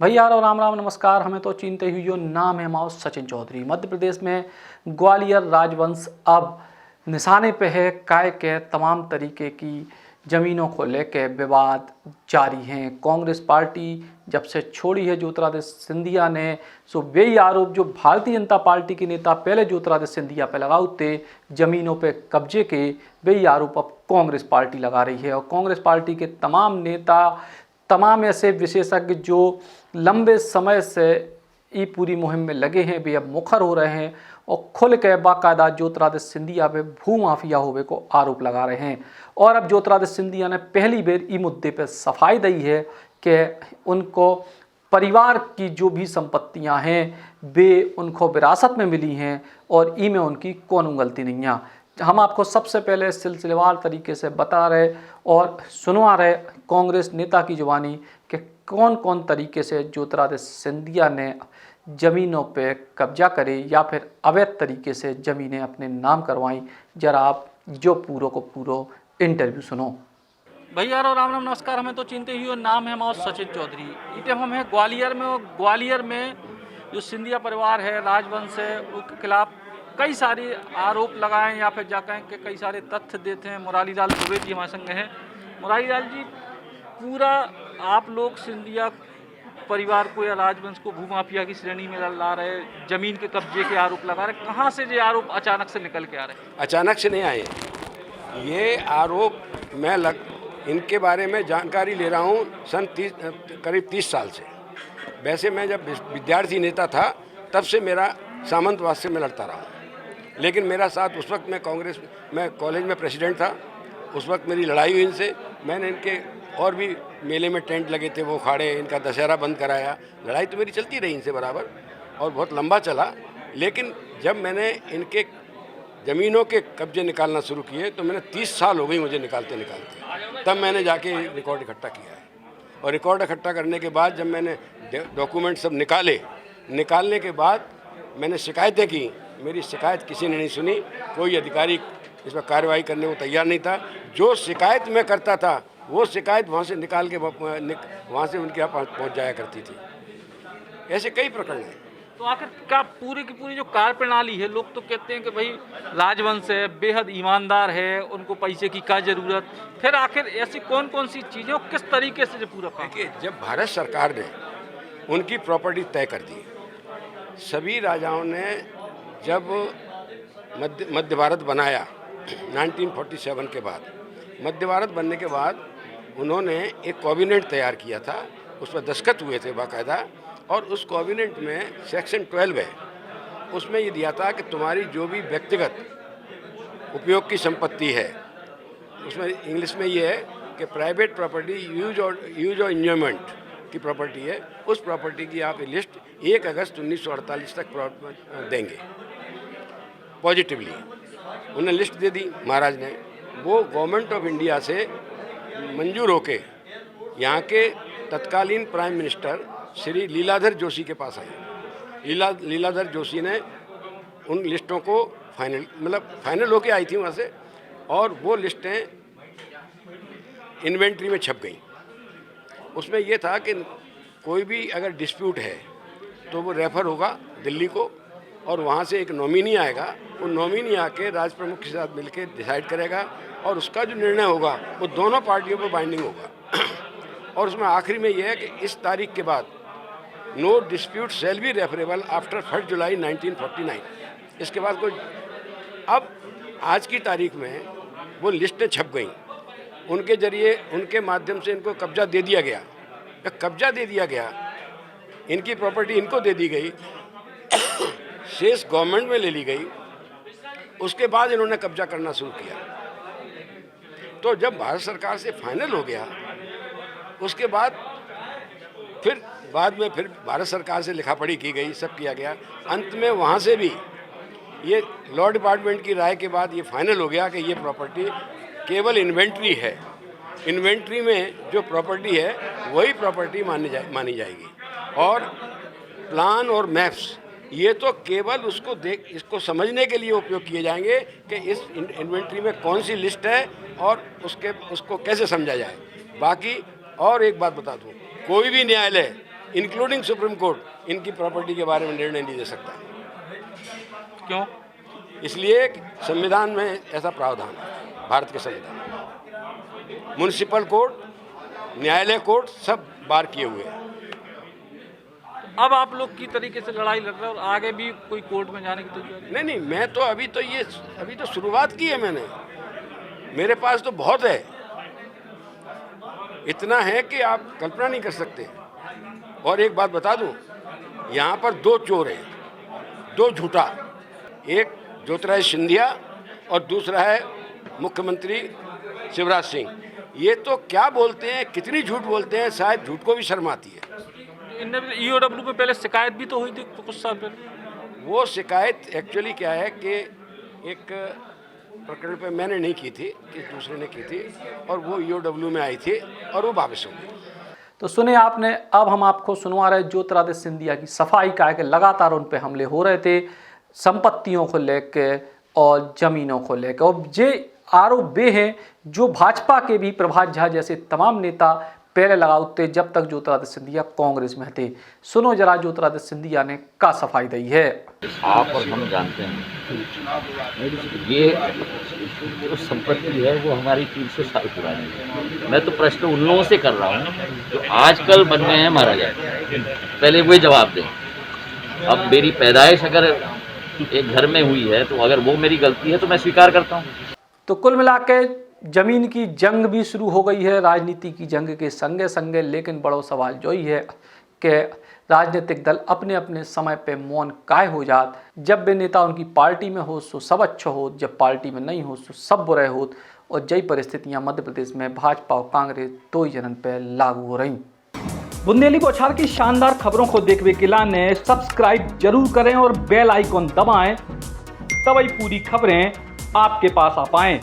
भैया और राम राम नमस्कार। हमें तो चिंते हुई, नाम है हमारा सचिन चौधरी। मध्य प्रदेश में ग्वालियर राजवंश अब निशाने पे है। काय के तमाम तरीके की ज़मीनों को लेकर विवाद जारी हैं। कांग्रेस पार्टी जब से छोड़ी है ज्योतिरादित्य सिंधिया ने, सो वही आरोप जो भारतीय जनता पार्टी के नेता पहले ज्योतिरादित्य सिंधिया पे लगाए थे ज़मीनों पे कब्जे के, वही आरोप अब कांग्रेस पार्टी लगा रही है। और कांग्रेस पार्टी के तमाम नेता, तमाम ऐसे विशेषज्ञ जो लंबे समय से ये पूरी मुहिम में लगे हैं, वे अब मुखर हो रहे हैं और खुल के बाकायदा ज्योतिरादित्य सिंधिया पे भू माफिया होवे को आरोप लगा रहे हैं। और अब ज्योतिरादित्य सिंधिया ने पहली बार इस मुद्दे पर सफाई दी है कि उनको परिवार की जो भी संपत्तियां हैं वे उनको विरासत में मिली हैं और ई में उनकी कौन गलती नहीं है। हम आपको सबसे पहले सिलसिलेवार तरीके से बता रहे और सुनवा रहे कांग्रेस नेता की जुबानी कि कौन कौन तरीके से ज्योतिरादित्य सिंधिया ने ज़मीनों पे कब्जा करे या फिर अवैध तरीके से ज़मीनें अपने नाम करवाई। जरा आप जो पूरो को पूरो इंटरव्यू सुनो। भैया और राम राम नमस्कार। हमें तो चिंते हुई, नाम है हमारा सचिन चौधरी। इटे हम हैं ग्वालियर में, और ग्वालियर में जो सिंधिया परिवार है, राजवंश है, उसके खिलाफ कई सारे आरोप लगाए या फिर जा कहें कि कई सारे तथ्य देते हैं। मुरारी लाल दुबे जी हमारे संग हैं। मुरारी लाल जी, पूरा आप लोग सिंधिया परिवार को या राजवंश को भूमाफिया की श्रेणी में ला रहे, जमीन के कब्जे के आरोप लगा रहे, कहाँ से ये आरोप अचानक से निकल के आ रहे हैं? अचानक से नहीं आए ये आरोप। इनके बारे में जानकारी ले रहा हूँ करीब 30 साल से। वैसे मैं जब विद्यार्थी नेता था तब से मेरा सामंतवाद से मैं लड़ता रहा, लेकिन मेरा साथ उस वक्त मैं कॉलेज में प्रेसिडेंट था। उस वक्त मेरी लड़ाई हुई इनसे। मैंने इनके और भी मेले में टेंट लगे थे वो खाड़े, इनका दशहरा बंद कराया। लड़ाई तो मेरी चलती रही इनसे बराबर और बहुत लंबा चला। लेकिन जब मैंने इनके ज़मीनों के कब्जे निकालना शुरू किए तो मैंने 30 साल हो गई मुझे निकालते निकालते, तब मैंने जाके रिकॉर्ड इकट्ठा किया है। और रिकॉर्ड इकट्ठा करने के बाद जब मैंने डॉक्यूमेंट सब निकालने के बाद मैंने शिकायतें की। मेरी शिकायत किसी ने नहीं सुनी, कोई अधिकारी इस पर कार्रवाई करने को तैयार नहीं था। जो शिकायत मैं करता था वो शिकायत वहाँ से निकाल के वहाँ से उनके यहाँ पहुँच जाया करती थी। ऐसे कई प्रकरण हैं। तो आखिर क्या पूरी की पूरी जो कार्य प्रणाली है, लोग तो कहते हैं कि भाई राजवंश है, बेहद ईमानदार है, उनको पैसे की क्या जरूरत, फिर आखिर ऐसी कौन कौन सी चीज़ें और किस तरीके से जो पूरा काम? देखिए, जब भारत सरकार ने उनकी प्रॉपर्टी तय कर दी, सभी राजाओं ने जब मध्य भारत बनाया 1947 के बाद, मध्य भारत बनने के बाद उन्होंने एक कॉर्डिनेट तैयार किया था, उस पर दस्तखत हुए थे बाकायदा। और उस कॉर्डिनेट में सेक्शन 12 है, उसमें ये दिया था कि तुम्हारी जो भी व्यक्तिगत उपयोग की संपत्ति है, उसमें इंग्लिश में ये है कि प्राइवेट प्रॉपर्टी यूज और एंजॉयमेंट की प्रॉपर्टी है, उस प्रॉपर्टी की आप लिस्ट 1 अगस्त 1948 तक देंगे। पॉजिटिवली उन्हें लिस्ट दे दी महाराज ने। वो गवर्नमेंट ऑफ इंडिया से मंजूर होके यहाँ के तत्कालीन प्राइम मिनिस्टर श्री लीलाधर जोशी के पास आए। लीलाधर जोशी ने उन लिस्टों को फाइनल होके आई थी वहाँ से, और वो लिस्टें इन्वेंट्री में छप गई। उसमें ये था कि कोई भी अगर डिस्प्यूट है तो वो रेफर होगा दिल्ली को, और वहाँ से एक नॉमिनी आएगा। वो नॉमिनी आके राज प्रमुख के साथ मिलकर डिसाइड करेगा, और उसका जो निर्णय होगा वो दोनों पार्टियों पर बाइंडिंग होगा। और उसमें आखिरी में यह है कि इस तारीख के बाद no dispute shall be referable after 1 July 1949। इसके बाद कोई, अब आज की तारीख में वो लिस्टें छप गई, उनके जरिए उनके माध्यम से इनको कब्जा दे दिया गया। कब्जा दे दिया गया, इनकी प्रॉपर्टी इनको दे दी गई, शेष गवर्नमेंट में ले ली गई। उसके बाद इन्होंने कब्जा करना शुरू किया। तो जब भारत सरकार से फाइनल हो गया, उसके बाद फिर भारत सरकार से लिखा पढ़ी की गई, सब किया गया। अंत में वहाँ से भी ये लॉ डिपार्टमेंट की राय के बाद ये फाइनल हो गया कि ये प्रॉपर्टी केवल इन्वेंट्री है। इन्वेंट्री में जो प्रॉपर्टी है वही प्रॉपर्टी मानी जाएगी, और प्लान और मैप्स ये तो केवल इसको समझने के लिए उपयोग किए जाएंगे कि इस इन्वेंट्री में कौन सी लिस्ट है और उसको कैसे समझा जाए। बाकी और एक बात बता दूं, कोई भी न्यायालय इंक्लूडिंग सुप्रीम कोर्ट इनकी प्रॉपर्टी के बारे में निर्णय नहीं दे सकता। क्यों? इसलिए कि संविधान में ऐसा प्रावधान है, भारत के संविधान में। म्युनिसिपल कोर्ट, न्यायालय कोर्ट सब बार किए हुए हैं। अब आप लोग की तरीके से लड़ाई लड़ रहे हैं और आगे भी कोई कोर्ट में जाने की तैयारी? नहीं, मैं तो अभी तो शुरुआत की है मैंने। मेरे पास तो बहुत है, इतना है कि आप कल्पना नहीं कर सकते। और एक बात बता दूं, यहाँ पर 2 चोर हैं, 2 झूठा, एक ज्योतिरादित्य सिंधिया और दूसरा है मुख्यमंत्री शिवराज सिंह। ये तो क्या बोलते हैं, कितनी झूठ बोलते हैं, शायद झूठ को भी शर्म आती है। इनने ईओडब्ल्यू में पहले शिकायत भी तो हुई थी कुछ साल पहले। वो शिकायत एक्चुअली क्या है कि एक प्रकरण पे मैंने नहीं की थी, किसी दूसरे ने की थी, और वो ईओडब्ल्यू में आई थी और वो वापस हो गई। तो सुने आपने, अब हम आपको सुनवा रहे ज्योतिरादित्य सिंधिया की सफाई का है कि लगातार उन पे हमले हो रहे थे संपत्तियों को लेके और ज़मीनों को लेकर। और ये आरोप वे हैं जो भाजपा के भी प्रभात झा जैसे तमाम नेता पहले लगाते जब तक ज्योतिरादित्य सिंधिया कांग्रेस में थे। सुनो जरा ज्योतिरादित्य सिंधिया ने क्या सफाई दी है। आप और हम जानते हैं ये जो संपत्ति है वो हमारी 300 साल पुरानी है। मैं तो प्रश्न उन लोगों से कर रहा हूँ जो आजकल बन गए हैं महाराजा, पहले वो जवाब दें। अब मेरी पैदाइश अगर एक घर में हुई है तो अगर वो मेरी गलती है तो मैं स्वीकार करता हूँ। तो कुल मिला के जमीन की जंग भी शुरू हो गई है राजनीति की जंग के संगे संगे। लेकिन बड़ो सवाल जो ही है कि राजनीतिक दल अपने अपने समय पे मौन काय हो जात। जब वे नेता उनकी पार्टी में हो तो सब अच्छा हो, जब पार्टी में नहीं हो तो सब बुरे हो। और जई परिस्थितियां मध्य प्रदेश में भाजपा और कांग्रेस दो ही जनन पे लागू हो रही। बुंदेली बौछार की शानदार खबरों को देखने के लिए सब्सक्राइब जरूर करें और बेल आइकॉन दबाएं, तभी पूरी खबरें आपके पास आ पाएं।